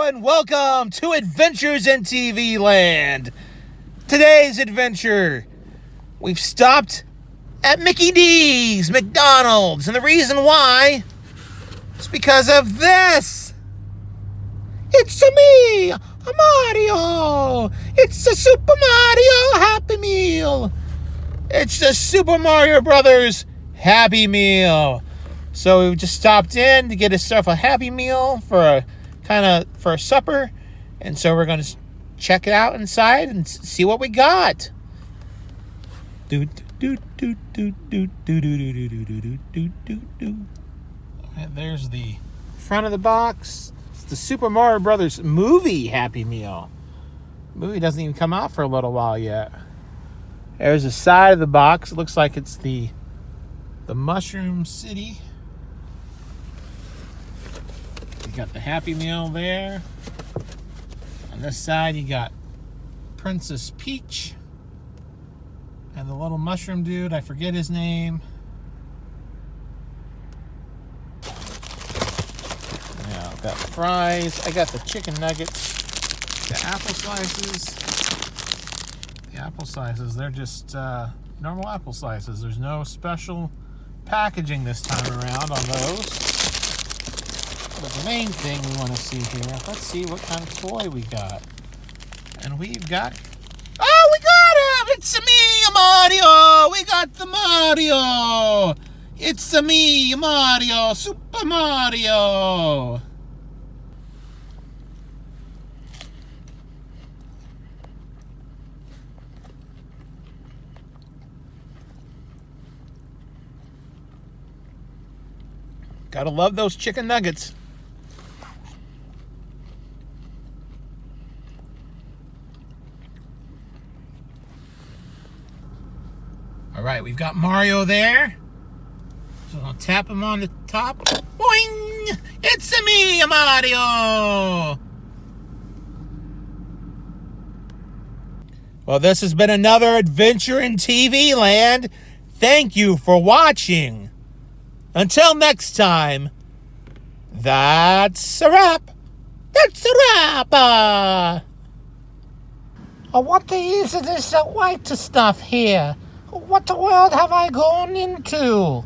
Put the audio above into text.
and welcome to Adventures in TV Land. Today's adventure, we've stopped at Mickey D's McDonald's, and the reason why is because of this. It's me, Mario. It's the Super Mario Happy Meal. It's the Super Mario Brothers Happy Meal. So we just stopped in to get ourselves a Happy Meal for a supper, and so we're going to check it out inside and see what we got. And there's the front of the box. It's the Super Mario Brothers movie Happy Meal. The movie doesn't even come out for a little while yet. There's the side of the box. It looks like it's the Mushroom City. You got the Happy Meal there. On this side, you got Princess Peach and the little mushroom dude. I forget his name. Yeah, I've got fries. I got the chicken nuggets. The apple slices. The apple slices, they're just normal apple slices. There's no special packaging this time around on those. But the main thing we want to see here, let's see what kind of toy we got. And we've got... Oh, we got him! It's me, Mario! We got the Mario! It's me, Mario! Super Mario! Gotta love those chicken nuggets. All right, we've got Mario there. So I'll tap him on the top. Boing! It's me, Mario! Well, this has been another adventure in TV Land. Thank you for watching. Until next time, that's a wrap. That's a wrap. What is this white stuff here? What the world have I gone into?